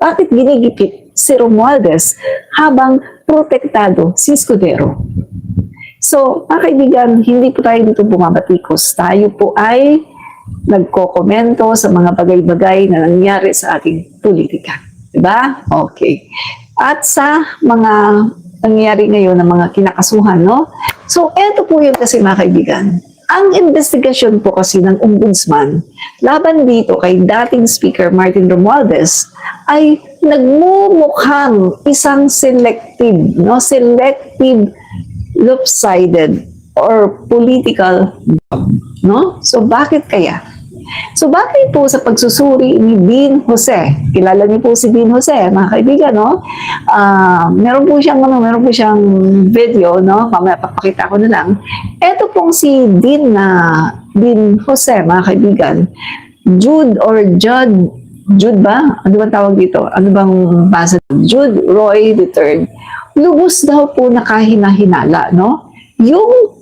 bakit ginigipit si Romualdez habang protektado si Escudero. So, mga kaibigan, hindi po tayo dito bumabatikos. Tayo po ay nagkokomento sa mga bagay-bagay na nangyari sa ating politika. Diba? Okay. At sa mga nangyari ngayon ng mga kinakasuhan, no? So, eto po yun kasi mga kaibigan. Ang investigasyon po kasi ng ombudsman laban dito kay dating Speaker Martin Romualdez ay nagmumukhang isang selective, no? Selective, lopsided, or political, no? So, bakit kaya? So, bakit po sa pagsusuri ni Dean Jose? Kilala niyo po si Dean Jose, mga kaibigan, no? Meron po siyang video, no? Mamaya papakita ko na lang. Ito pong si Dean Jose, mga kaibigan. Jude ba? Ano bang tawag dito? Ano bang basa? Jude Roy III. Lubos daw po nakahina-hinala, no? Yung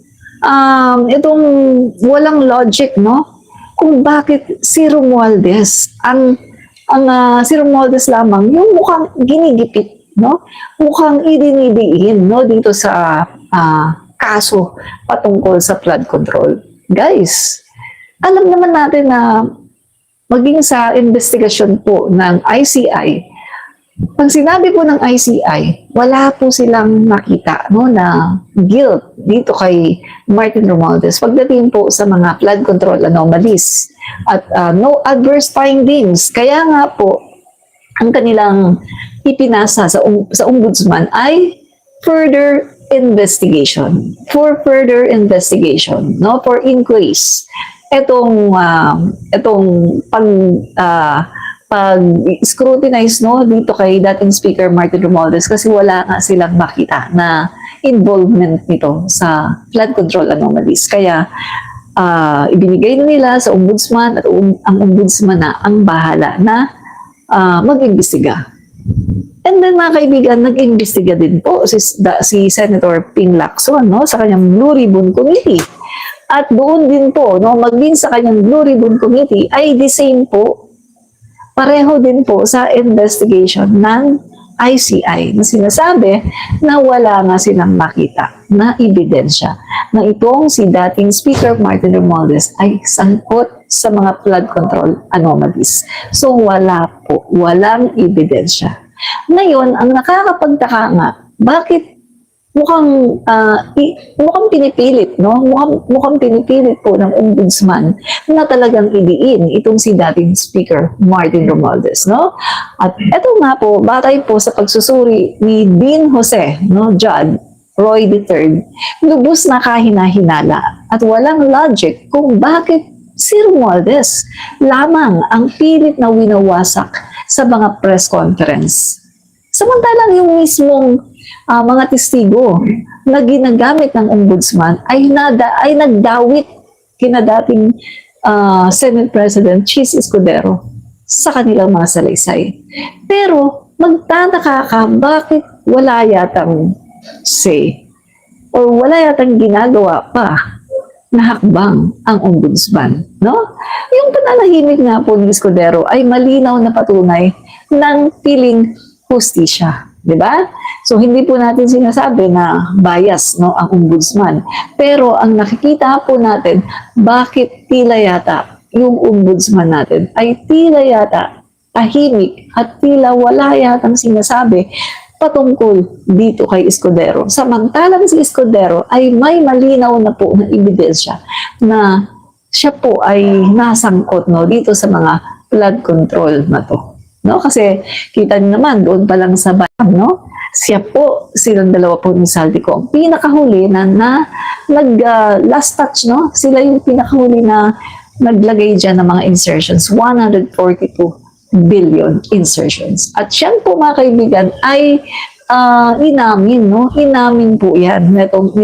itong walang logic, no? Kung bakit si Romualdez, si Romualdez lamang, yung mukhang ginigipit, no? Mukhang idinidiin, no? Dito sa kaso patungkol sa flood control. Guys, alam naman natin na maging sa investigasyon po ng ICI, pag sinabi po ng ICI, wala po silang nakita, no, na guilt dito kay Martin Romualdez pagdating po sa mga flood control anomalies at no adverse findings. Kaya nga po, ang kanilang ipinasa sa ombudsman ay further investigation. For further investigation, no, for inquiries. Etong pag-scrutinize, no, dito kay dating Speaker Martin Romualdez kasi wala nga silang makita na involvement nito sa flood control anomalies. Kaya ibinigay na nila sa ombudsman at ang ombudsman na ang bahala na mag-imbestiga. And then mga kaibigan, nag-imbestiga din po si Senator Ping Lacson, no, sa kanyang Blue Ribbon Committee. At doon din po, no, maging sa kanyang Blue Ribbon Committee ay the same po, pareho din po sa investigation ng ICI na sinasabi na wala nga silang makita na ebidensya na itong si dating Speaker Martin Romualdez ay sangkot sa mga flood control anomalies. So walang ebidensya. Ngayon, ang nakakapagtaka nga, bakit mukhang pinipilit, no? Mukhang pinipilit po ng ombudsman na talagang idiin itong si dating Speaker Martin Romualdez, no? At eto nga po, batay po sa pagsusuri ni Dean Jose, no, Jude Roy III, lubos na kahina-hinala at walang logic kung bakit si Romualdez lamang ang pilit na winawasak sa mga press conference. Samantalang yung mismong mga testigo na ginagamit ng ombudsman ay nagdawit kina dating Senate President Chis Escudero sa kanilang mga salaysay. Pero magtataka ka bakit wala yatang say or wala yatang ginagawa pa na hakbang ang ombudsman, no? Yung pananahimik nga po ni Escudero ay malinaw na patunay ng piling hustisya. Diba? So, hindi po natin sinasabi na bias, no, ang ombudsman. Pero, ang nakikita po natin, bakit tila yata yung ombudsman natin ay tila yata tahimik at tila wala yatang sinasabi patungkol dito kay Escudero. Samantalang si Escudero ay may malinaw na po na ebidensya na siya po ay nasangkot, no, dito sa mga flood control na to. No? Kasi kita niyo naman doon pa lang sa bayan, no? Silang dalawa po ni Saldico ang pinakahuli na last touch, no? Sila yung pinakahuli na naglagay dyan ng mga insertions, 142 billion insertions. At siyan po mga kaibigan ay inamin, no? Inamin po yan nitong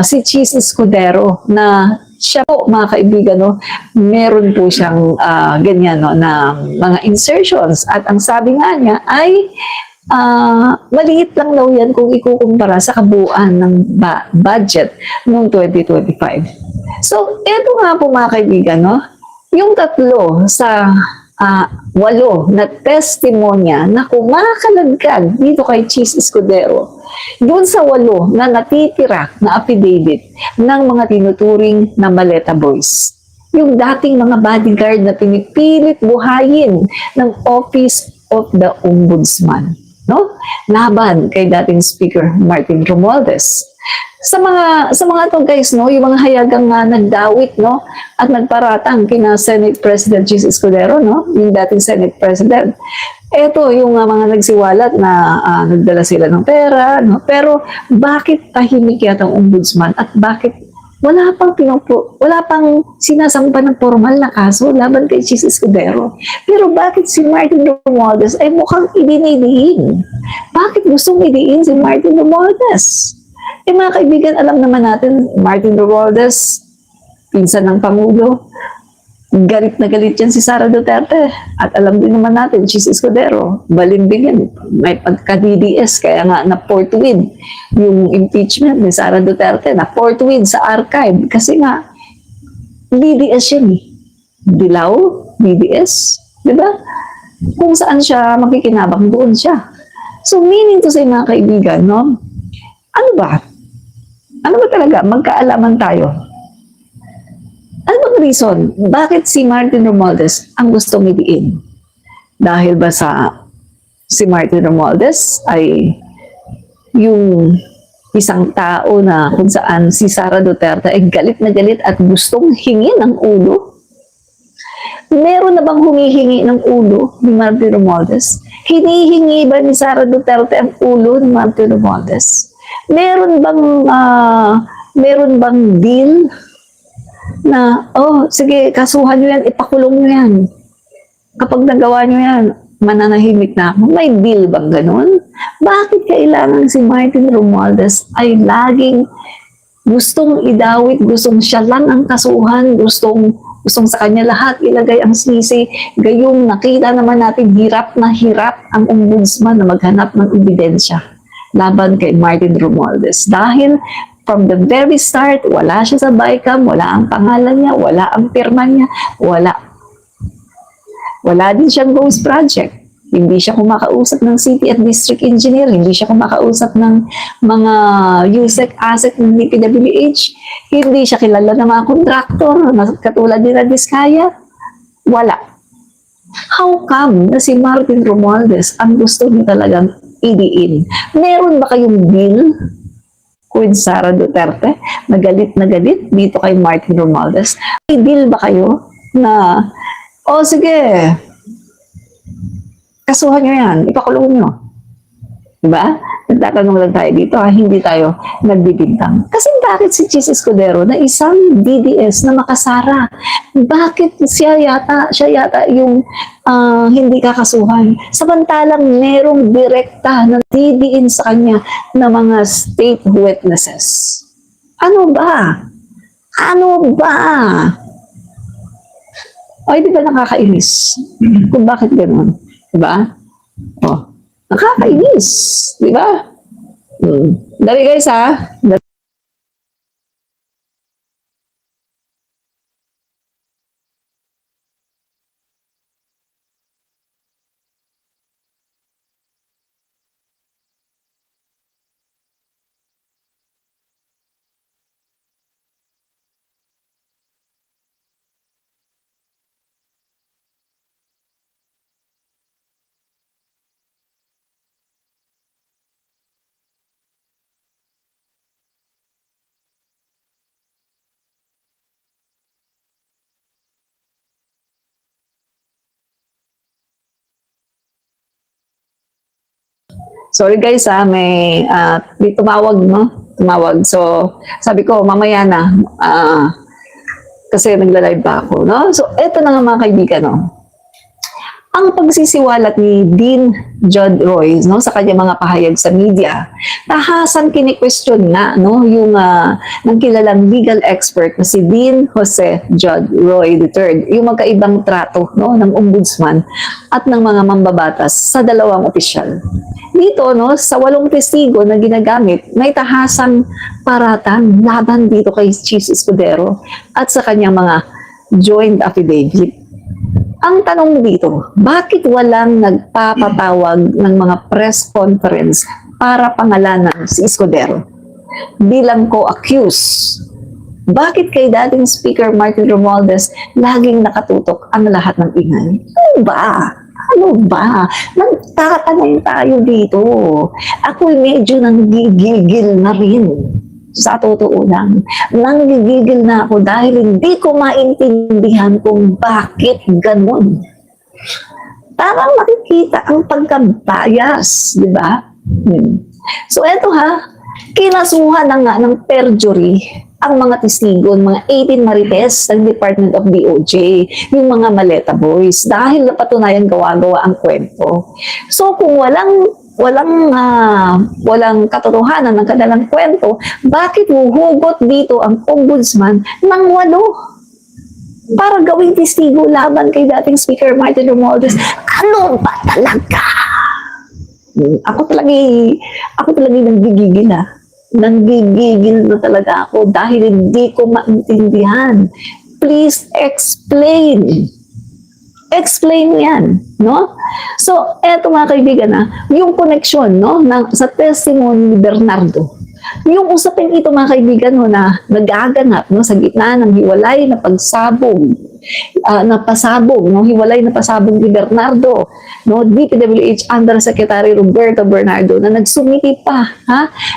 si Chis Escudero na siya po, mga kaibigan, no, meron po siyang ganyan, no, na mga insertions. At ang sabi nga niya ay maliit lang daw yan kung ikukumpara sa kabuuan ng budget noong 2025. So, eto nga po mga kaibigan, no, yung tatlo sa 8 na testimonya na kumakalagkag dito kay Chis Escudero, doon sa 8 na natitira na affidavit ng mga tinuturing na Maleta Boys. Yung dating mga bodyguard na pinipilit buhayin ng Office of the Ombudsman, no? Laban kay dating Speaker Martin Romualdez. Sa mga to guys, no, yung mga hayagang nagdawit, no, at nagparatang kina Senate President Chis Escudero, no, yung dating Senate President. Ito yung mga nagsiwalat na nagdala sila ng pera, no, pero bakit tahimik yata ang ombudsman at bakit wala pang sinasampa ng formal na kaso laban kay Chis Escudero. Pero bakit si Martin Romualdez ay mukhang idinidiin? Bakit gustong idiin si Martin Romualdez? Mga kaibigan, alam naman natin, Martin Romualdez, pinsan ng Pangulo, galit na galit yan si Sara Duterte. At alam din naman natin, Chis Escudero, balimbing yan, may pagka-DDS, kaya nga na-forthwith yung impeachment ni Sara Duterte, na-forthwith sa archive, kasi nga, DDS yan eh. Dilaw, DDS, di ba? Kung saan siya makikinabang, doon siya. So, meaning to say mga kaibigan, no? Ano ba? Ano ba talaga? Magkaalaman tayo. Ano bang reason? Bakit si Martin Romualdez ang gustong idiin? Dahil ba si Martin Romualdez ay yung isang tao na kung saan si Sara Duterte ay galit na galit at gustong hingin ng ulo? Meron na bang humihingi ng ulo ni Martin Romualdez? Hinihingi ba ni Sara Duterte ang ulo ni Martin Romualdez? Meron bang deal na, sige, kasuhan nyo yan, ipakulong nyo yan. Kapag nagawa nyo yan, mananahimik na ako. May deal bang ganun? Bakit kailangan si Martin Romualdez ay laging gustong idawit, gustong siya lang ang kasuhan, gustong sa kanya lahat ilagay ang sisi, gayong nakita naman natin hirap na hirap ang ombudsman na maghanap ng ebidensya laban kay Martin Romualdez. Dahil from the very start, wala siya sa BICAM, wala ang pangalan niya, wala ang pirma niya, wala din siyang ghost project. Hindi siya kumakausap ng city at district engineer, hindi siya kumakausap ng mga USEC asset ng DPWH, hindi siya kilala ng mga kontraktor, katulad nila Diskaya. Wala. How come na si Martin Romualdez ang gusto niya talagang idiin? Meron ba kayong deal with Sara Duterte na galit dito kay Martin Romualdez? May deal ba kayo na, sige, kasuhan nyo yan, ipakulong nyo? Diba? Nagtatanong lang tayo dito, hindi tayo nagbibintang. Kasi bakit si Chis Escudero na isang DDS na makasara? Bakit siya yata yung hindi kakasuhan? Samantalang merong direkta na didiin sa kanya ng mga state witnesses. Ano ba? Di ba nakakainis? Kung bakit gano'n? Diba? Nakakainis. Diba? Dali guys ha. Sorry guys may tumawag, no? Tumawag. So, sabi ko, mamaya na. Kasi nagla-live pa ako, no? So, eto na nga mga kaibigan, no? Ang pagsisiwalat ni Dean Judd Roy, no, sa kanyang mga pahayag sa media, tahasan kini-question nga, no, yung ng kilalang legal expert na si Dean Jose Judd Roy III, yung magkaibang trato, no, ng ombudsman at ng mga mambabatas sa dalawang opisyal. Dito, no, sa 8 testigo na ginagamit, may tahasang paratan laban dito kay Chis Escudero at sa kanyang mga joint affidavit. Ang tanong dito, bakit walang nagpapatawag ng mga press conference para pangalanan si Escudero bilang co-accused? Bakit kay dating Speaker Martin Romualdez laging nakatutok ang lahat ng ingay? Ano ba? Ano ba? Nagtatanong tayo dito. Ako'y medyo nanggigigil na rin. Sa totoo lang, nanggigigil na ako dahil hindi ko maintindihan kung bakit ganun. Parang makikita ang pagkabayas, di ba? So eto ha, kinasuhan na nga ng perjury ang mga testigo, mga 18 marites ng Department of DOJ, yung mga Maleta Boys, dahil napatunayan gawa-gawa ang kwento. So kung walang katotohanan ng kanilang kwento, bakit huhugot dito ang ombudsman ng 8 para gawing testigo laban kay dating Speaker Martin Romualdez? Ano ba talaga? Ako talaga nanggigigil Nanggigigil na talaga ako dahil hindi ko maintindihan. Please explain. Explain mo yan, no? So, eto mga kaibigan yung connection, no, sa testimony ni Bernardo. Yung usapin ito mga kaibigan na nagaganap sa gitna ng hiwalay na pagsabog, hiwalay na pasabog ni Bernardo, DPWH Undersecretary Roberto Bernardo na nagsumiti pa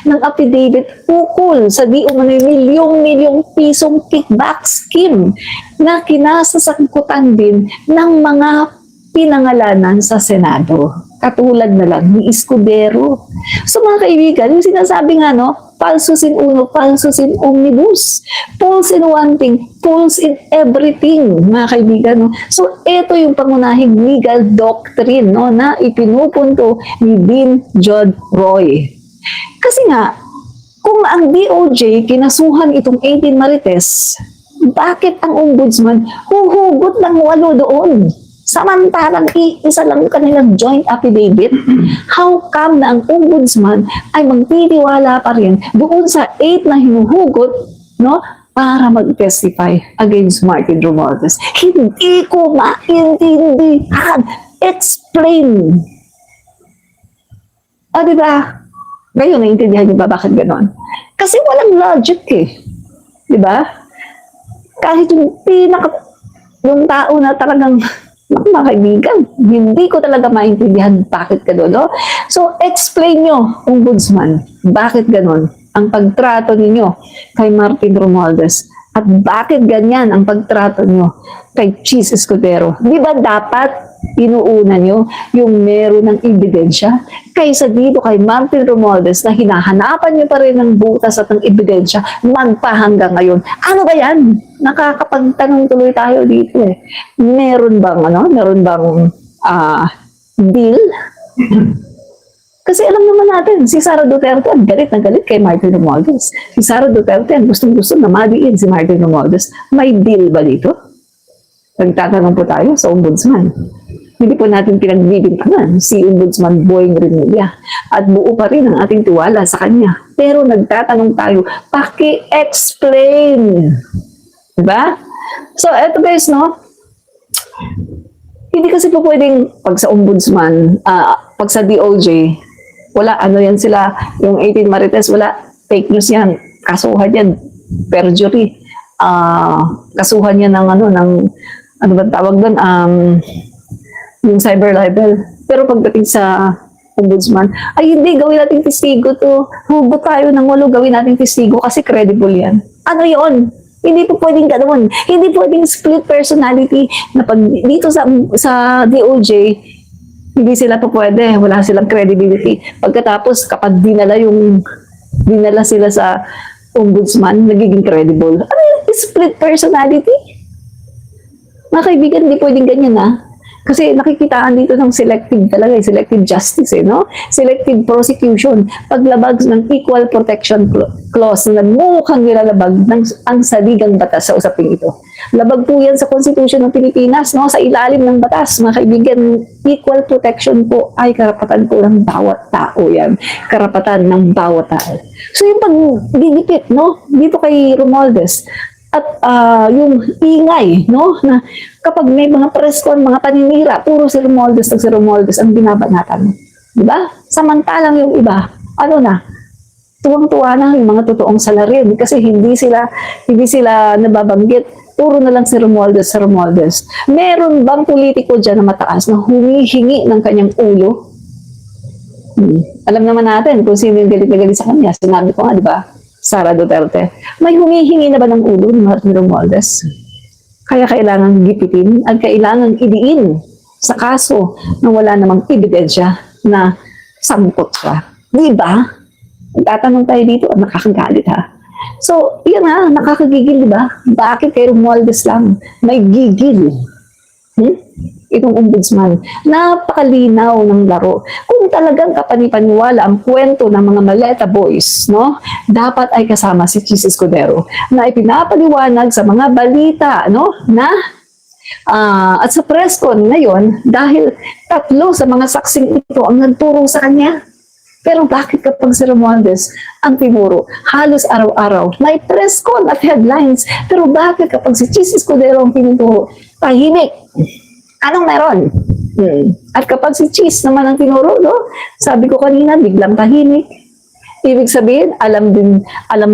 ng affidavit ukol sa di umano'y milyong-milyong pisong kickback scheme na kinasasangkutan din ng mga pinangalanan sa Senado. Katulad na lang ni Escudero. So mga kaibigan, yung sinasabi nga, falsus in uno, falsus in omnibus. False in one thing, false in everything, mga kaibigan. So ito yung pangunahing legal doctrine na ipinupunto ni Dean John Roy. Kasi nga, kung ang DOJ kinasuhan itong 18 marites, bakit ang ombudsman huhugot ng 8 doon? Samantalang isa lang kanilang joint affidavit, how come na ang ombudsman ay magtitiwala pa rin doon sa 8 na hinuhugot, para mag-testify against Martin Romualdez? Hindi ko maintindihan. Explain. Diba? Ngayon, naiintindihan niyo ba bakit ganon? Kasi walang logic Diba? Kahit yung tao na talagang mga kaibigan, hindi ko talaga maintindihan bakit gano'n. So, explain nyo, ombudsman, bakit gano'n ang pagtrato ninyo kay Martin Romualdez at bakit ganyan ang pagtrato nyo kay Cheese Escudero. Di ba dapat inuuna nyo yung meron ng ebidensya kaysa dito kay Martin Romualdez na hinahanapan nyo pa rin ng butas at ng ebidensya magpahanggang ngayon? Ano ba yan? Nakakapagtanong tuloy tayo dito Meron bang deal? Kasi alam naman natin, si Sara Duterte ang galit na galit kay Martin Romualdez. Si Sara Duterte ang gustong-gusto na madiin si Martin Romualdez. May deal ba dito? Nagtatanong po tayo sa ombudsman. Hindi po natin pinagbibintangan si Ombudsman Boying Remulla at buo pa rin ang ating tiwala sa kanya. Pero nagtatanong tayo, paki-explain. Diba? So, eto guys, hindi kasi po pwedeng pag sa ombudsman, pag sa DOJ, wala, yan sila, yung 18 marites, wala, fake news yan, kasuhan yan, perjury, kasuhan yan ng ano ba tawag doon, yung cyber libel. Pero pagdating sa ombudsman, ay hindi, gawin natin testigo to, hugot tayo ng 8, gawin natin testigo kasi credible yan. Ano yon? Hindi po pwedeng ganoon. Hindi pwedeng split personality na pag dito sa DOJ, hindi sila po pwede. Wala silang credibility. Pagkatapos, kapag dinala sila sa ombudsman, nagiging credible. Ano yung split personality? Mga kaibigan, hindi pwedeng ganyan Kasi nakikitaan dito ng selective talaga, selective justice, Selective prosecution, paglabag ng equal protection clause na nagmukhang nilalabag ang saligang batas sa usaping ito. Labag po yan sa Constitution ng Pilipinas, sa ilalim ng batas, mga kaibigan. Equal protection po ay karapatan po ng bawat tao yan. Karapatan ng bawat tao. So yung pagdidikit, dito kay Romualdez, At yung ingay, no? Na kapag may mga press con, mga paninira, puro si Romualdez ang binabanatan. Di ba? Samantalang yung iba, ano na, tuwang-tuwa na yung mga totoong salarin kasi hindi sila nababanggit. Puro na lang si Romualdez. Meron bang politiko dyan na mataas na humihingi ng kanyang ulo? Alam naman natin kung sino yung galit na galit sa kanya. Sinabi ko nga, di ba? Sara Duterte. May humihingi na ba ng ulo ni Martin Romualdez? Kaya kailangan gipitin at kailangan idiin sa kaso na wala namang ebidensya na sampot ka. Di ba? Tatanong tayo dito at nakakagalit ha. So, yan nga, nakakagigil, di ba? Bakit kay Romualdez lang may gigil? Itong ombudsman, napakalinaw ng laro. Kung talagang kapanipaniwala ang kwento ng mga Maleta Boys, no, dapat ay kasama si Chis Escudero na ipinapaliwanag sa mga balita, no, na at sa press con ngayon dahil 3 sa mga saksing ito ang nagturo sa kanya. Pero bakit kapag si Romualdez ang tinuro, halos araw-araw may press con at headlines, pero bakit kapag si Chis Escudero ang tinuturo, tahimik? Anong meron? At kapag si Chis naman ang tinuro, no? Sabi ko kanina, biglang tahimik. Ibig sabihin, alam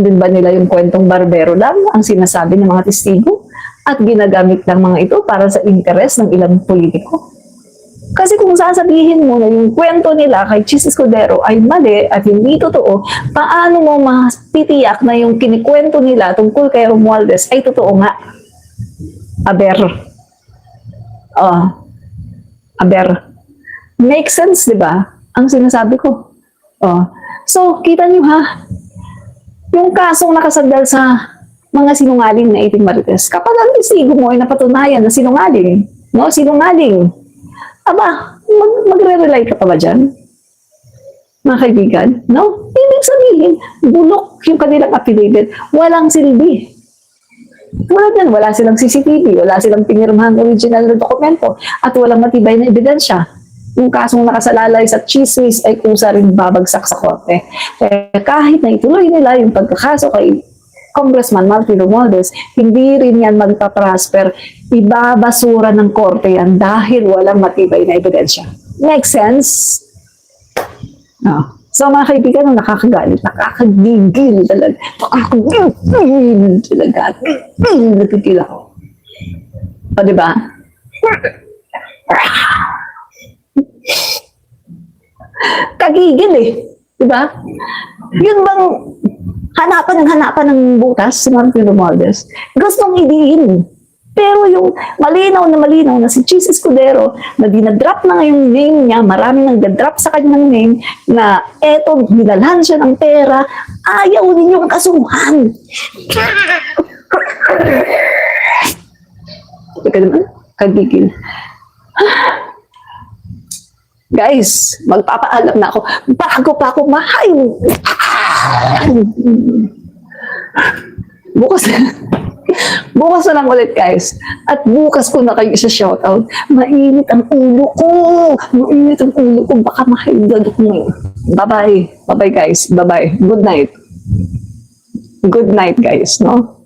din ba nila yung kwentong barbero lang ang sinasabi ng mga testigo? At ginagamit ng mga ito para sa interes ng ilang politiko? Kasi kung sasabihin mo na yung kwento nila kay Chis Escudero ay mali at hindi totoo, paano mo mapitiyak na yung kinikwento nila tungkol kay Romualdez ay totoo nga? Aber. Make sense, di ba? Ang sinasabi ko. So, kita nyo ha, yung kasong nakasandal sa mga sinungaling na iting marites, kapag ang testigo mo ay napatunayan na sinungaling, no? Sinungaling, aba, magre-rely ka pa ba dyan? Mga kaibigan, no? Ibig sabihin, bulok yung kanilang affidavit, walang silbi. Tulad yan, wala silang CCTV, wala silang pinirmahan original na dokumento, at walang matibay na ebidensya. Yung kasong nakasalalay sa chismis ay kusa rin babagsak sa korte. Kaya kahit na ituloy nila yung pagkakaso kay Congressman Martin Romualdez, hindi rin yan magpaprosper. Ibabasura ng korte yan dahil walang matibay na ebidensya. Make sense? No. So mga kaibigan, nakakagalit, nakakagigil talaga. Nakakagigil talaga. Nagigil ako. O diba? Kagigil eh. Diba? Yun bang hanapan ng butas si Martin Romualdez? Gustong idiin. Pero yung malinaw na si Chis Escudero na dinadrop na ngayong name niya, maraming nang dadrop sa kanyang name na eto, dinalhan siya ng pera, ayaw ninyong kasuhan. Teka naman, kagigil. Guys, magpapaalam na ako bago pa ako mahay. Bukas na lang ulit guys. At bukas ko na kayo isa shoutout. Mainit ang ulo ko. Baka mahigad ako ngayon. Bye-bye. Bye-bye guys. Bye-bye. Good night. Good night guys, no?